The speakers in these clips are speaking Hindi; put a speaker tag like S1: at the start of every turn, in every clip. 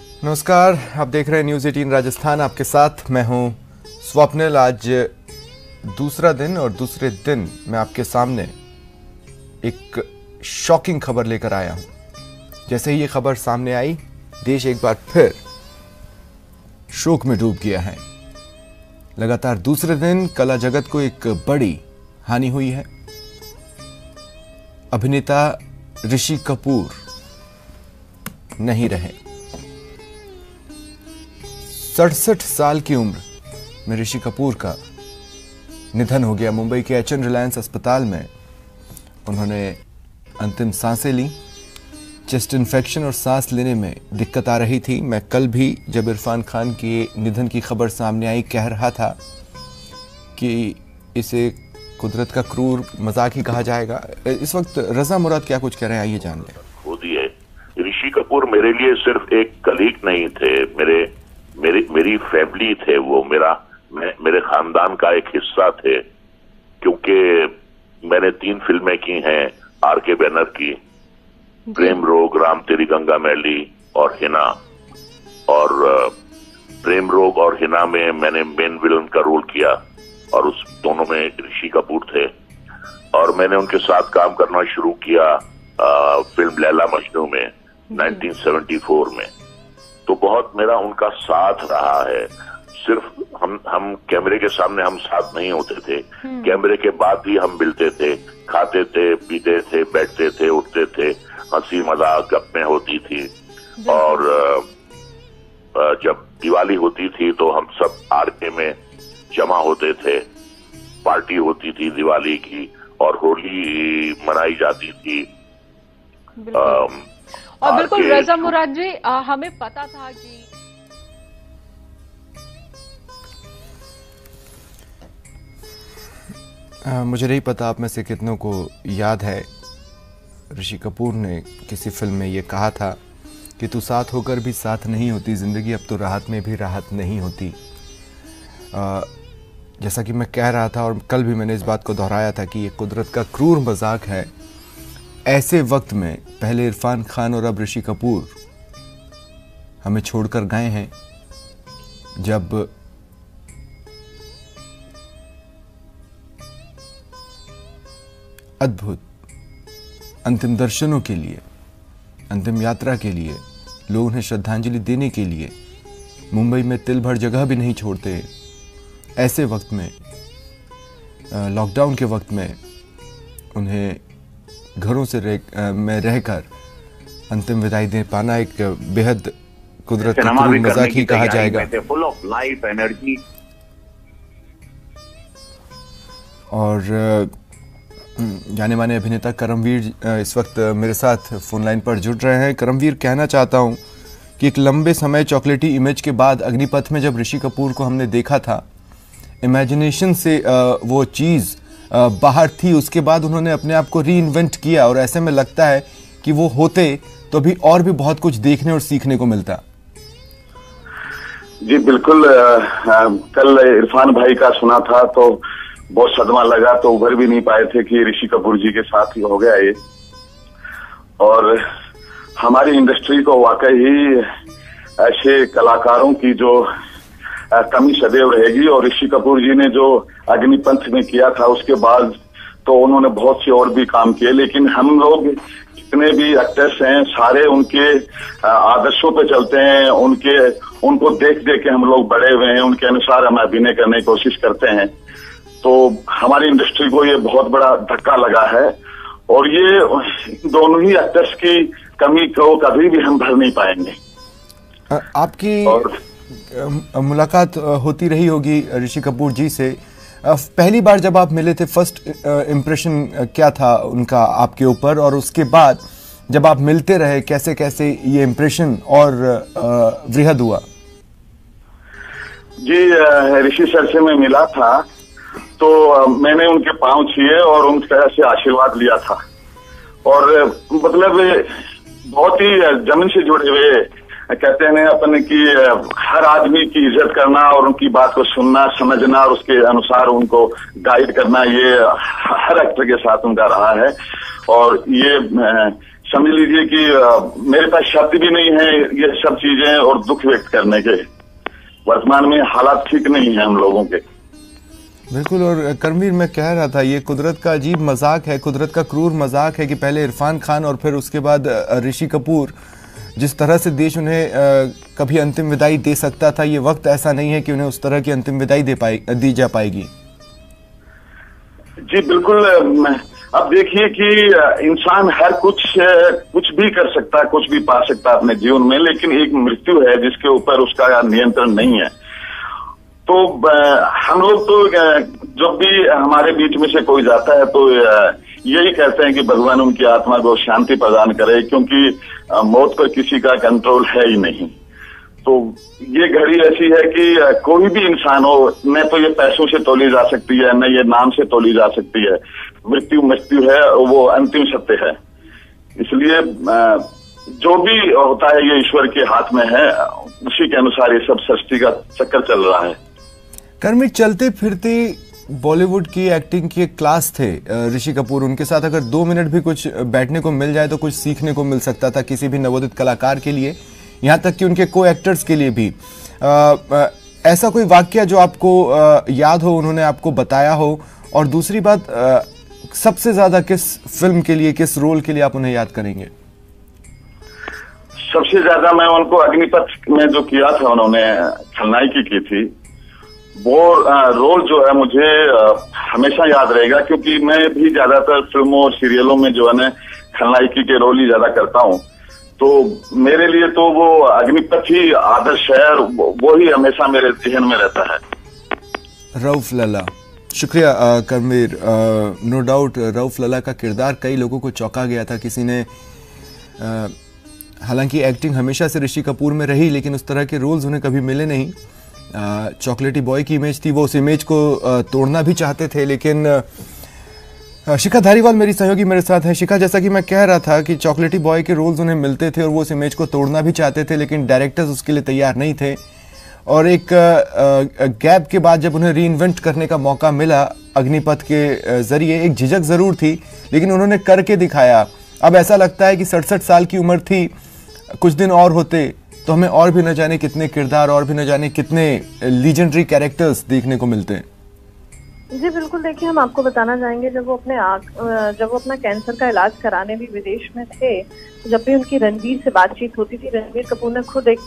S1: नमस्कार, आप देख रहे हैं न्यूज़ 18 राजस्थान। आपके साथ मैं हूं स्वप्निल। आज दूसरा दिन और दूसरे दिन मैं आपके सामने एक शॉकिंग खबर लेकर आया हूं। जैसे ही ये खबर सामने आई, देश एक बार फिर शोक में डूब गया है। लगातार दूसरे दिन कला जगत को एक बड़ी हानि हुई है। अभिनेता ऋषि कपूर नहीं रहे। 67 साल की उम्र में ऋषि कपूर का निधन हो गया। मुंबई के एचएन रिलायंस अस्पताल में उन्होंने अंतिम सांसें ली। चेस्ट इन्फेक्शन और सांस लेने में दिक्कत आ रही थी। मैं कल भी जब इरफान खान के निधन की खबर सामने आई कह रहा था कि इसे कुदरत का क्रूर मजाक ही कहा जाएगा। इस वक्त रजा मुराद क्या कुछ कह रहे हैं, आइए जान लें।
S2: खुद ही है, ऋषि कपूर मेरे लिए सिर्फ एक कलीग नहीं थे, मेरी फैमिली थे। वो मेरे खानदान का एक हिस्सा थे, क्योंकि मैंने 3 फिल्में की हैं आर.के. बैनर की, प्रेम रोग, राम तेरी गंगा मैली और हिना। और प्रेम रोग और हिना में मैंने मेन विलन का रोल किया और उस दोनों में ऋषि कपूर थे। और मैंने उनके साथ काम करना शुरू किया फिल्म लैला मजनू में 1974 में। तो बहुत मेरा उनका साथ रहा है। सिर्फ हम कैमरे के सामने हम साथ नहीं होते थे, कैमरे के बाद भी हम मिलते थे, खाते थे, पीते थे, बैठते थे, उठते थे, हंसी मजाक गप्पें होती थी। और जब दिवाली होती थी तो हम सब आर.के. में जमा होते थे, पार्टी होती थी दिवाली की और होली मनाई जाती थी।
S3: और बिल्कुल रजा मुराद जी, हमें पता था कि
S1: मुझे नहीं पता आप में से कितनों को याद है, ऋषि कपूर ने किसी फिल्म में ये कहा था कि तू साथ होकर भी साथ नहीं होती जिंदगी, अब तो राहत में भी राहत नहीं होती। जैसा कि मैं कह रहा था और कल भी मैंने इस बात को दोहराया था कि ये कुदरत का क्रूर मजाक है। ऐसे वक्त में पहले इरफान खान और अब ऋषि कपूर हमें छोड़कर गए हैं, जब अद्भुत अंतिम दर्शनों के लिए, अंतिम यात्रा के लिए, लोग उन्हें श्रद्धांजलि देने के लिए मुंबई में तिल भर जगह भी नहीं छोड़ते। ऐसे वक्त में, लॉकडाउन के वक्त में, उन्हें घरों से रहकर अंतिम विदाई दे पाना एक बेहद कुदरत का क्रूर मजाक ही कहा जाएगा।
S2: Full of life energy.
S1: और जाने माने अभिनेता करमवीर इस वक्त मेरे साथ फोन लाइन पर जुड़ रहे हैं। करमवीर, कहना चाहता हूं कि एक लंबे समय चॉकलेटी इमेज के बाद अग्निपथ में जब ऋषि कपूर को हमने देखा था, इमेजिनेशन से वो चीज़ बाहर थी। उसके बाद उन्होंने अपने आप को री इन्वेंट किया और ऐसे में लगता है कि वो होते तो भी और भी बहुत कुछ देखने और सीखने को मिलता।
S4: जी बिल्कुल। कल इरफान भाई का सुना था तो बहुत सदमा लगा, तो उभर भी नहीं पाए थे कि ऋषि कपूर जी के साथ ही हो गया ये। और हमारी इंडस्ट्री को वाकई ही ऐसे कलाकारों की जो कमी सदैव रहेगी। और ऋषि कपूर जी ने जो अग्निपथ में किया था उसके बाद तो उन्होंने बहुत से और भी काम किए, लेकिन हम लोग जितने भी एक्टर्स हैं सारे उनके आदर्शों पे चलते हैं, उनको देख देख के हम लोग बड़े हुए हैं, उनके अनुसार हम अभिनय करने की कोशिश करते हैं। तो हमारी इंडस्ट्री को ये बहुत बड़ा धक्का लगा है और ये दोनों ही एक्टर्स की कमी को कभी भी हम भर नहीं पाएंगे।
S1: आपकी मुलाकात होती रही होगी ऋषि कपूर जी से। पहली बार जब आप मिले थे, फर्स्ट इम्प्रेशन क्या था उनका आपके ऊपर, और उसके बाद जब आप मिलते रहे कैसे कैसे ये इम्प्रेशन और वृहद हुआ?
S4: जी, ऋषि सर से मैं मिला था तो मैंने उनके पांव छुए और उनके से आशीर्वाद लिया था। और मतलब बहुत ही जमीन से जुड़े हुए, कहते हैं अपन की हर आदमी की इज्जत करना और उनकी बात को सुनना, समझना और उसके अनुसार उनको गाइड करना, ये हर एक्टर के साथ उनका रहा है। और ये समझ लीजिए कि मेरे पास शब्द भी नहीं है ये सब चीजें और दुख व्यक्त करने के। वर्तमान में हालात ठीक नहीं है हम लोगों के।
S1: बिल्कुल। और कर्मवीर, मैं कह रहा था, ये कुदरत का अजीब मजाक है, कुदरत का क्रूर मजाक है कि पहले इरफान खान और फिर उसके बाद ऋषि कपूर, जिस तरह से देश उन्हें कभी अंतिम विदाई दे सकता था, ये वक्त ऐसा नहीं है कि उन्हें उस तरह की अंतिम विदाई दी जा पाएगी।
S4: जी बिल्कुल। अब देखिए कि इंसान हर कुछ भी कर सकता है, कुछ भी पा सकता है अपने जीवन में, लेकिन एक मृत्यु है जिसके ऊपर उसका नियंत्रण नहीं है। तो हम लोग तो जब भी हमारे बीच में से कोई जाता है तो यही कहते हैं कि भगवान उनकी आत्मा को शांति प्रदान करे, क्योंकि मौत पर किसी का कंट्रोल है ही नहीं। तो ये घड़ी ऐसी है कि कोई भी इंसान हो, न तो ये पैसों से तोली जा सकती है, न ये नाम से तोली जा सकती है। मृत्यु है, वो अंतिम सत्य है। इसलिए जो भी होता है ये ईश्वर के हाथ में है, उसी के अनुसार ये सब सृष्टि का चक्कर चल रहा है।
S1: कर्मी, चलते फिरते बॉलीवुड की एक्टिंग की एक क्लास थे ऋषि कपूर। उनके साथ अगर 2 मिनट भी कुछ बैठने को मिल जाए तो कुछ सीखने को मिल सकता था किसी भी नवोदित कलाकार के लिए, यहाँ तक कि उनके को एक्टर्स के लिए भी। ऐसा कोई वाकया जो आपको याद हो, उन्होंने आपको बताया हो? और दूसरी बात, सबसे ज्यादा किस फिल्म के लिए, किस रोल के लिए आप उन्हें याद करेंगे?
S4: सबसे ज्यादा मैं उनको अग्निपथ में जो किया था, उन्होंने खलनायकी की थी, वो रोल जो है मुझे हमेशा याद रहेगा, क्योंकि मैं भी ज्यादातर फिल्मों और सीरियलों में जो है ना खलनायकी के रोल ही ज्यादा करता हूँ। तो मेरे लिए तो वो अग्निपथ ही आदर्श है, और वो ही हमेशा मेरे जहन में रहता है।
S1: रऊफ लला, शुक्रिया कर्मवीर। नो डाउट रऊफ लला का किरदार कई लोगों को चौंका गया था। किसी ने, हालांकि एक्टिंग हमेशा से ऋषि कपूर में रही, लेकिन उस तरह के रोल्स उन्हें कभी मिले नहीं। चॉकलेटी बॉय की इमेज थी, वो उस इमेज को तोड़ना भी चाहते थे, लेकिन शिखा धारीवाल मेरी सहयोगी मेरे साथ है। शिखा, जैसा कि मैं कह रहा था कि चॉकलेटी बॉय के रोल्स उन्हें मिलते थे और वो उस इमेज को तोड़ना भी चाहते थे, लेकिन डायरेक्टर्स उसके लिए तैयार नहीं थे। और एक गैप के बाद जब उन्हें रीइन्वेंट करने का मौका मिला अग्निपथ के जरिए, एक झिझक जरूर थी, लेकिन उन्होंने करके दिखाया। अब ऐसा लगता है कि 67 साल की उम्र थी, कुछ दिन और होते तो हमें और भी न जाने कितने किरदार, और भी न जाने कितने लीजेंडरी कैरेक्टर्स देखने को मिलते हैं।
S5: जी बिल्कुल। देखिए, हम आपको बताना चाहेंगे, जब वो अपना कैंसर का इलाज कराने भी विदेश में थे, जब भी उनकी रणवीर से बातचीत होती थी, रणवीर कपूर ने खुद एक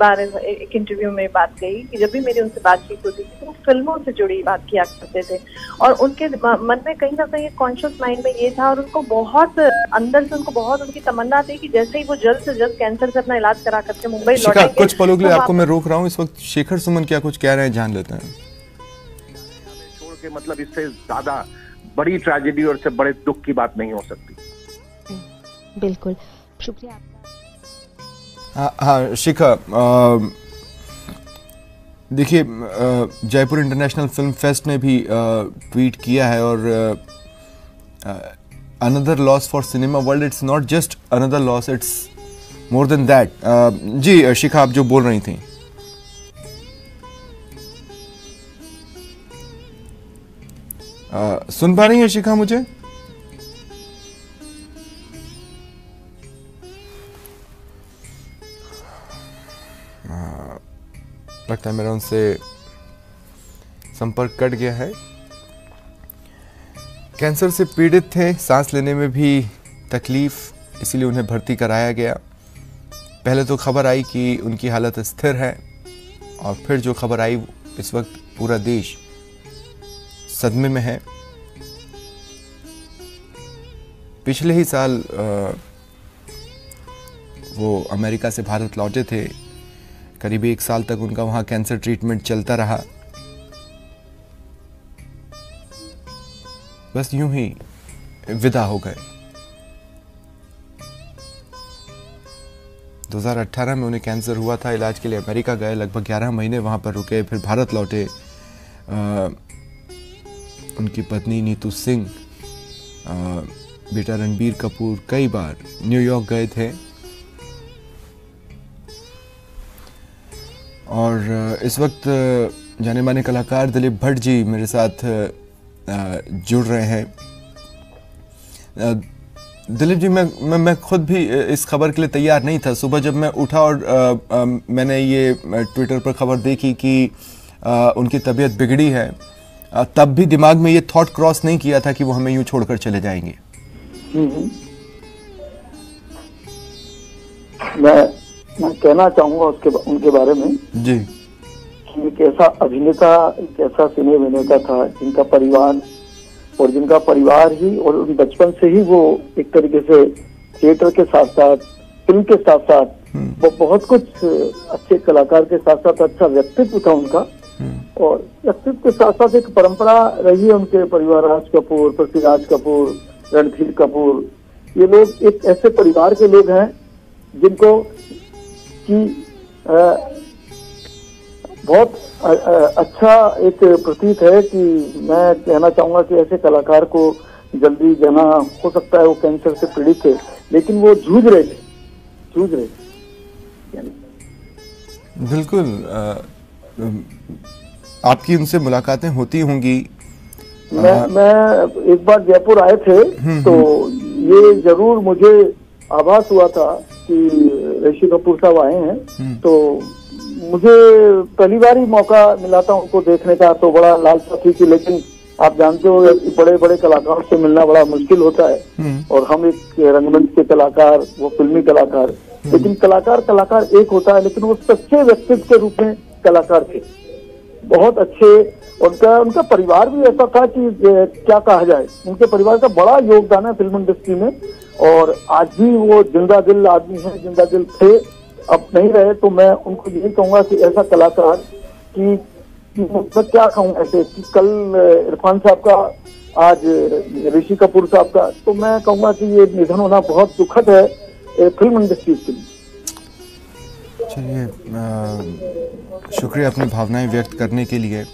S5: बार एक इंटरव्यू में बात कही कि जब भी मेरी उनसे बातचीत होती थी तो वो फिल्मों से जुड़ी बात किया करते थे, और उनके मन में कहीं ना कहीं कॉन्शियस माइंड में ये था, और उनको बहुत अंदर से बहुत उनकी तमन्ना थी कि जैसे ही वो जल्द से जल्द कैंसर से अपना इलाज करा करके मुंबई लौटेंगे।
S1: कुछ पलों के लिए आपको मैं रोक रहा हूँ, इस वक्त शेखर सुमन क्या कुछ कह रहे हैं, जान लेते हैं।
S6: मतलब इससे ज्यादा बड़ी ट्रेजेडी और इससे बड़े दुख की बात नहीं हो सकती।
S7: बिल्कुल, शुक्रिया आपका।
S1: हाँ शिखा, देखिए जयपुर इंटरनेशनल फिल्म फेस्ट ने भी ट्वीट किया है, और another loss for cinema world, it's not just another loss, it's more than that. जी शिखा, आप जो बोल रही थी। सुन पा रही है शिखा मुझे? लगता है मेरा उनसे संपर्क कट गया है। कैंसर से पीड़ित थे, सांस लेने में भी तकलीफ, इसीलिए उन्हें भर्ती कराया गया। पहले तो खबर आई कि उनकी हालत स्थिर है, और फिर जो खबर आई, इस वक्त पूरा देश सदमे में है। पिछले ही साल वो अमेरिका से भारत लौटे थे, करीब 1 साल तक उनका वहां कैंसर ट्रीटमेंट चलता रहा। बस यूं ही विदा हो गए। 2018 में उन्हें कैंसर हुआ था, इलाज के लिए अमेरिका गए, लगभग 11 महीने वहां पर रुके, फिर भारत लौटे। उनकी पत्नी नीतू सिंह, बेटा रणबीर कपूर कई बार न्यूयॉर्क गए थे, और इस वक्त जाने माने कलाकार दिलीप भट्ट जी मेरे साथ जुड़ रहे हैं। दिलीप जी, मैं खुद भी इस खबर के लिए तैयार नहीं था। सुबह जब मैं उठा और मैंने ये ट्विटर पर खबर देखी कि उनकी तबीयत बिगड़ी है, तब भी दिमाग में ये थॉट क्रॉस नहीं किया था कि वो हमें यूं छोड़कर चले जाएंगे।
S8: मैं कहना चाहूंगा उनके बारे में
S1: जी
S8: कि एक ऐसा अभिनेता, एक ऐसा सिने अभिनेता था जिनका परिवार ही और बचपन से ही वो एक तरीके से थिएटर के साथ साथ, फिल्म के साथ साथ वो बहुत कुछ अच्छे कलाकार के साथ साथ अच्छा व्यक्तित्व था उनका। और व्यक्तित्व के साथ साथ एक परंपरा रही है उनके परिवार, राज कपूर, पृथ्वीराज कपूर, रणधीर कपूर, ये लोग एक ऐसे परिवार के लोग हैं जिनको कि बहुत अच्छा एक प्रतीत है कि मैं कहना चाहूंगा कि ऐसे कलाकार को जल्दी जाना, हो सकता है वो कैंसर से पीड़ित थे, लेकिन वो जूझ रहे थे।
S1: बिल्कुल। आपकी उनसे मुलाकातें होती होंगी?
S8: मैं एक बार जयपुर आए थे तो ये जरूर मुझे आभास हुआ था कि ऋषि कपूर साहब आए हैं, तो मुझे पहली बार ही मौका मिला था उनको देखने का, तो बड़ा लालसा थी। लेकिन आप जानते हो बड़े बड़े कलाकारों से मिलना बड़ा मुश्किल होता है, और हम एक रंगमंच के कलाकार, वो फिल्मी कलाकार, लेकिन कलाकार एक होता है, लेकिन वो सच्चे व्यक्तित्व के रूप में कलाकार थे, बहुत अच्छे। उनका परिवार भी ऐसा था कि क्या कहा जाए, उनके परिवार का बड़ा योगदान है फिल्म इंडस्ट्री में, और आज भी वो जिंदा दिल आदमी है, जिंदा दिल थे, अब नहीं रहे। तो मैं उनको यही कहूंगा कि ऐसा कलाकार कि मैं क्या कहूँ ऐसे कि कल इरफान साहब का, आज ऋषि कपूर साहब का, तो मैं कहूँगा कि ये निधन होना बहुत दुखद है फिल्म इंडस्ट्री के लिए।
S1: चलिए, शुक्रिया अपनी भावनाएं व्यक्त करने के लिए।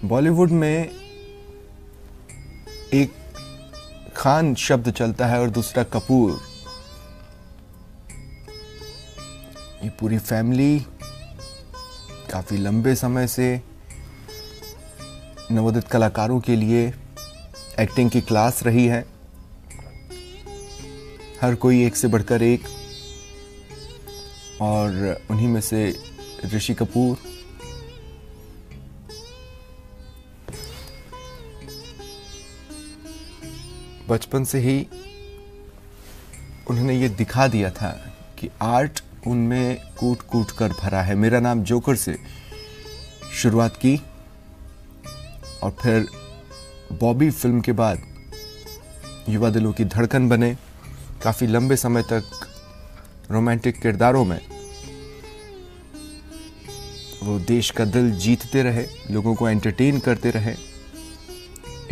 S1: बॉलीवुड में एक खान शब्द चलता है और दूसरा कपूर। ये पूरी फैमिली काफी लंबे समय से नवोदित कलाकारों के लिए एक्टिंग की क्लास रही है। हर कोई एक से बढ़कर एक, और उन्हीं में से ऋषि कपूर बचपन से ही उन्होंने ये दिखा दिया था कि आर्ट उनमें कूट कूट कर भरा है। मेरा नाम जोकर से शुरुआत की, और फिर बॉबी फिल्म के बाद युवा दिलों की धड़कन बने। काफ़ी लंबे समय तक रोमांटिक किरदारों में वो देश का दिल जीतते रहे, लोगों को एंटरटेन करते रहे।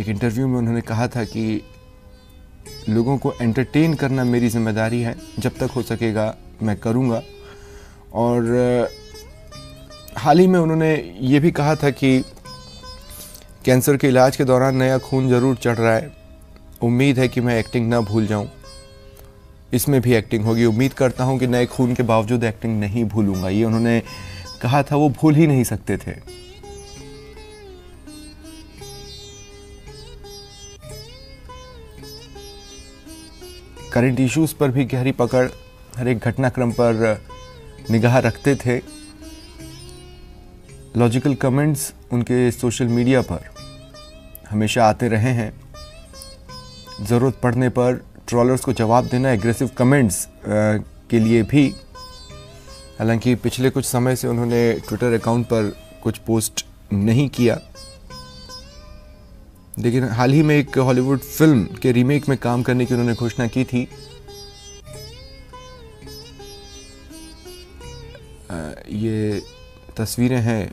S1: एक इंटरव्यू में उन्होंने कहा था कि लोगों को एंटरटेन करना मेरी जिम्मेदारी है, जब तक हो सकेगा मैं करूंगा। और हाल ही में उन्होंने ये भी कहा था कि कैंसर के इलाज के दौरान नया खून जरूर चढ़ रहा है, उम्मीद है कि मैं एक्टिंग ना भूल जाऊं, इसमें भी एक्टिंग होगी। उम्मीद करता हूं कि नए खून के बावजूद एक्टिंग नहीं भूलूंगा। ये उन्होंने कहा था, वो भूल ही नहीं सकते थे। करंट इश्यूज पर भी गहरी पकड़, हर एक घटनाक्रम पर निगाह रखते थे। लॉजिकल कमेंट्स उनके सोशल मीडिया पर हमेशा आते रहे हैं। ज़रूरत पड़ने पर ट्रोलर्स को जवाब देना, एग्रेसिव कमेंट्स के लिए भी। हालांकि पिछले कुछ समय से उन्होंने ट्विटर अकाउंट पर कुछ पोस्ट नहीं किया, लेकिन हाल ही में एक हॉलीवुड फिल्म के रीमेक में काम करने की उन्होंने घोषणा की थी। ये तस्वीरें हैं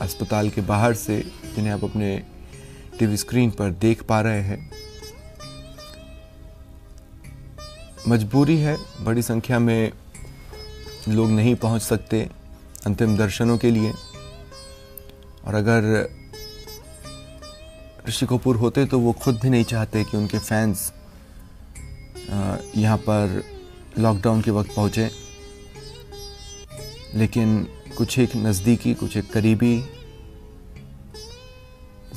S1: अस्पताल के बाहर से, जिन्हें आप अपने टीवी स्क्रीन पर देख पा रहे हैं। मजबूरी है, बड़ी संख्या में लोग नहीं पहुंच सकते अंतिम दर्शनों के लिए, और अगर ऋषि कपूर होते तो वो खुद भी नहीं चाहते कि उनके फैंस यहाँ पर लॉकडाउन के वक्त पहुँचे। लेकिन कुछ एक नज़दीकी, कुछ एक करीबी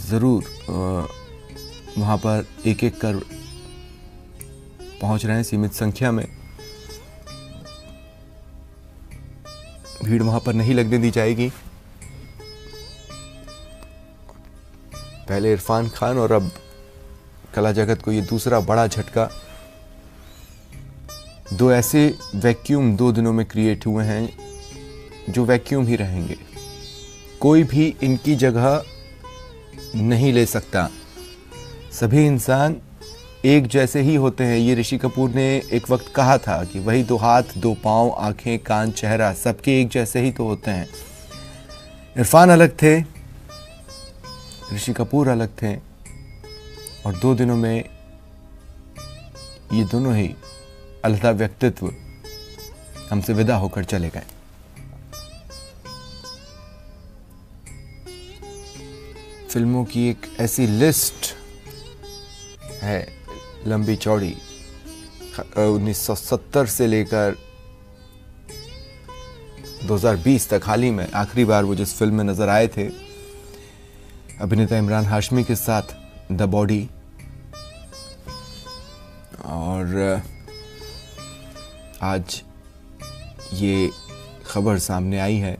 S1: ज़रूर वहाँ पर एक एक कर पहुँच रहे हैं सीमित संख्या में। भीड़ वहाँ पर नहीं लगने दी जाएगी। पहले इरफान खान और अब कला जगत को ये दूसरा बड़ा झटका। दो ऐसे वैक्यूम 2 दिनों में क्रिएट हुए हैं जो वैक्यूम ही रहेंगे। कोई भी इनकी जगह नहीं ले सकता। सभी इंसान एक जैसे ही होते हैं। ये ऋषि कपूर ने एक वक्त कहा था कि वही 2 हाथ 2 पाँव आंखें कान चेहरा सबके एक जैसे ही तो होते हैं। इरफान अलग थे, ऋषि कपूर अलग थे, और 2 दिनों में ये दोनों ही अलग व्यक्तित्व हमसे विदा होकर चले गए। फिल्मों की एक ऐसी लिस्ट है लंबी चौड़ी। 1970 से लेकर 2020 तक, हाल ही में आखिरी बार वो जिस फिल्म में नजर आए थे अभिनेता इमरान हाशमी के साथ, द बॉडी, और आज ये खबर सामने आई है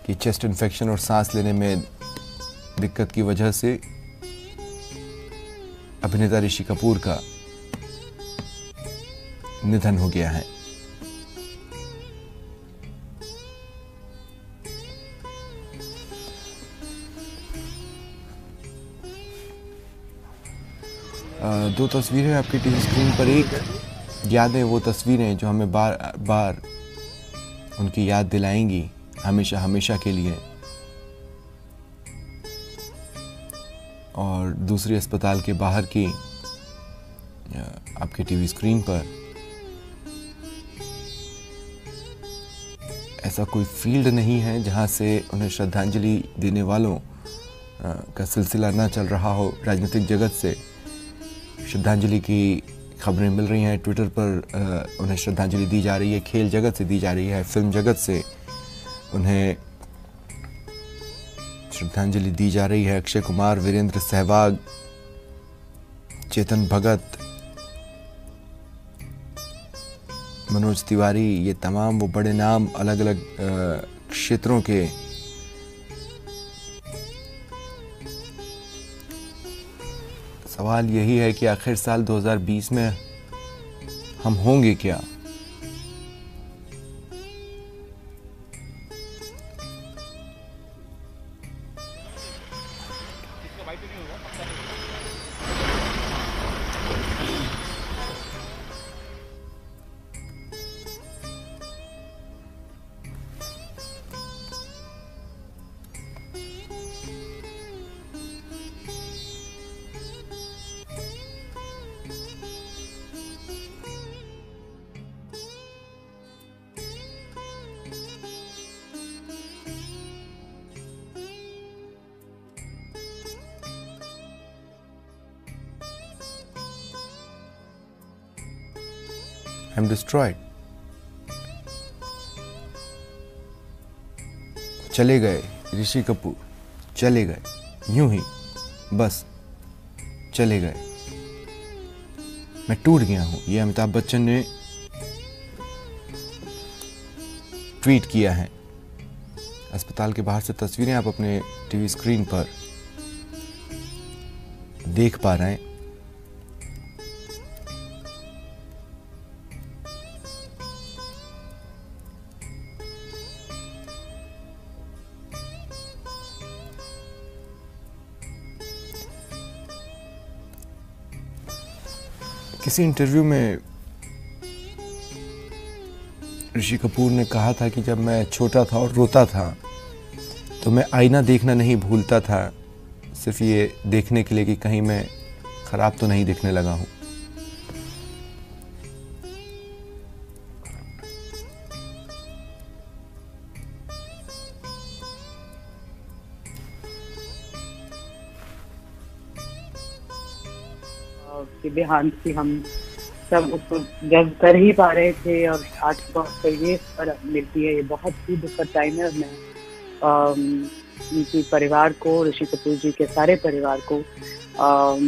S1: कि चेस्ट इन्फेक्शन और सांस लेने में दिक्कत की वजह से अभिनेता ऋषि कपूर का निधन हो गया है। दो तस्वीरें आपकी टीवी स्क्रीन पर। एक यादें, वो तस्वीरें जो हमें बार बार उनकी याद दिलाएंगी हमेशा हमेशा के लिए, और दूसरी अस्पताल के बाहर की आपके टीवी स्क्रीन पर। ऐसा कोई फील्ड नहीं है जहां से उन्हें श्रद्धांजलि देने वालों का सिलसिला ना चल रहा हो। राजनीतिक जगत से श्रद्धांजलि की खबरें मिल रही हैं, ट्विटर पर उन्हें श्रद्धांजलि दी जा रही है, खेल जगत से दी जा रही है, फिल्म जगत से उन्हें श्रद्धांजलि दी जा रही है। अक्षय कुमार, वीरेंद्र सहवाग, चेतन भगत, मनोज तिवारी, ये तमाम वो बड़े नाम अलग अलग क्षेत्रों के सवाल यही है कि आखिर साल 2020 में हम होंगे क्या? I'm destroyed. चले गए ऋषि कपूर, चले गए, यूं ही बस चले गए। मैं टूट गया हूं, ये अमिताभ बच्चन ने ट्वीट किया है। अस्पताल के बाहर से तस्वीरें आप अपने टीवी स्क्रीन पर देख पा रहे हैं। किसी इंटरव्यू में ऋषि कपूर ने कहा था कि जब मैं छोटा था और रोता था तो मैं आईना देखना नहीं भूलता था, सिर्फ ये देखने के लिए कि कहीं मैं खराब तो नहीं दिखने लगा हूं।
S9: के देहांत की हम सब उसको जब कर ही पा रहे थे और आज बहुत ये पर मिलती है, ये बहुत ही दुखद टाइम है। मैं उनके परिवार को, ऋषि कपूर जी के सारे परिवार को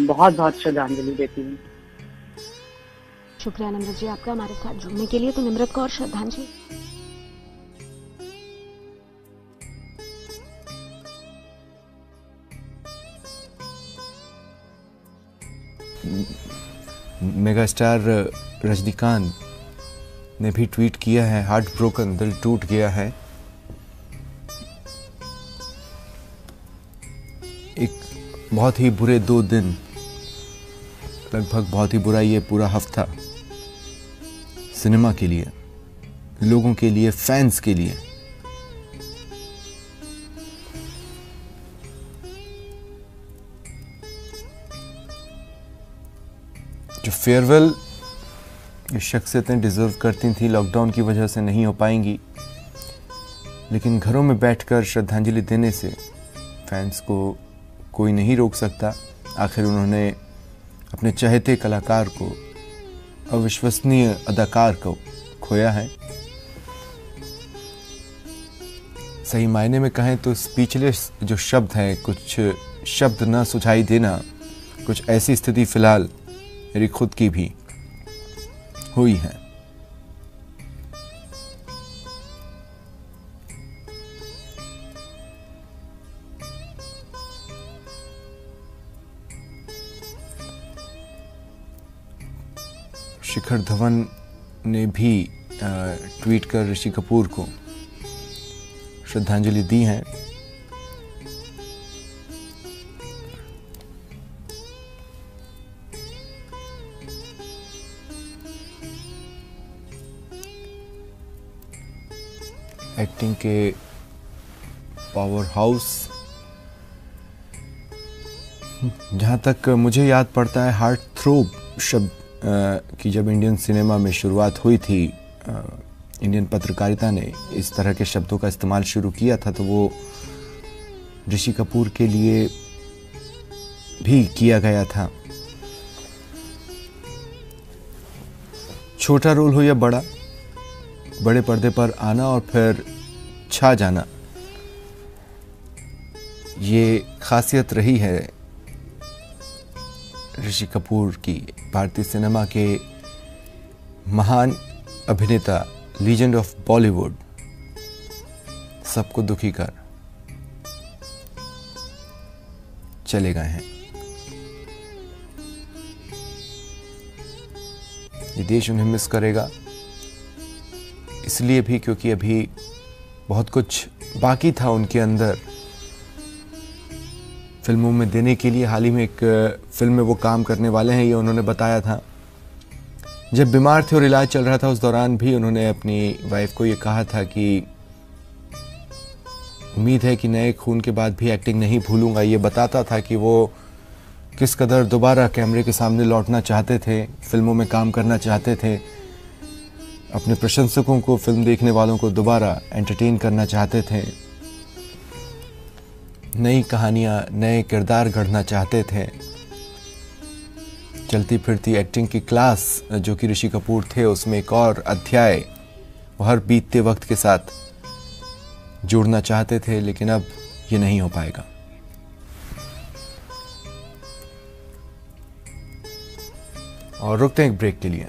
S9: बहुत बहुत श्रद्धांजलि देती हूँ।
S7: शुक्रिया निम्रत जी आपका हमारे साथ जुड़ने के लिए। तो निम्रत को और श्रद्धांजलि।
S1: मेगा स्टार रजनीकांत ने भी ट्वीट किया है, हार्ट ब्रोकन, दिल टूट गया है। एक बहुत ही बुरे 2 दिन, लगभग बहुत ही बुरा ये पूरा हफ्ता सिनेमा के लिए, लोगों के लिए, फैंस के लिए। जो फेयरवेल ये शख्सियतें डिजर्व करती थी, लॉकडाउन की वजह से नहीं हो पाएंगी, लेकिन घरों में बैठकर श्रद्धांजलि देने से फैंस को कोई नहीं रोक सकता। आखिर उन्होंने अपने चहेते कलाकार को, अविश्वसनीय अदाकार को खोया है। सही मायने में कहें तो स्पीचलेस जो शब्द हैं, कुछ शब्द न सुझाई देना, कुछ ऐसी स्थिति फिलहाल मेरी खुद की भी हुई है। शिखर धवन ने भी ट्वीट कर ऋषि कपूर को श्रद्धांजलि दी है। एक्टिंग के पावर हाउस, जहाँ तक मुझे याद पड़ता है, हार्ट थ्रोब शब्द की जब इंडियन सिनेमा में शुरुआत हुई थी, इंडियन पत्रकारिता ने इस तरह के शब्दों का इस्तेमाल शुरू किया था, तो वो ऋषि कपूर के लिए भी किया गया था। छोटा रोल हो या बड़ा, बड़े पर्दे पर आना और फिर छा जाना, ये खासियत रही है ऋषि कपूर की। भारतीय सिनेमा के महान अभिनेता, लीजेंड ऑफ बॉलीवुड, सबको दुखी कर चले गए हैं। ये देश उन्हें मिस करेगा, इसलिए भी क्योंकि अभी बहुत कुछ बाकी था उनके अंदर फिल्मों में देने के लिए। हाल ही में एक फिल्म में वो काम करने वाले हैं, ये उन्होंने बताया था। जब बीमार थे और इलाज चल रहा था, उस दौरान भी उन्होंने अपनी वाइफ को ये कहा था कि उम्मीद है कि नए खून के बाद भी एक्टिंग नहीं भूलूंगा। ये बताता था कि वो किस कदर दोबारा कैमरे के सामने लौटना चाहते थे, फिल्मों में काम करना चाहते थे, अपने प्रशंसकों को, फिल्म देखने वालों को दोबारा एंटरटेन करना चाहते थे, नई कहानियां, नए किरदार गढ़ना चाहते थे। चलती फिरती एक्टिंग की क्लास जो कि ऋषि कपूर थे, उसमें एक और अध्याय वो हर बीतते वक्त के साथ जोड़ना चाहते थे, लेकिन अब ये नहीं हो पाएगा। और रुकते हैं एक ब्रेक के लिए।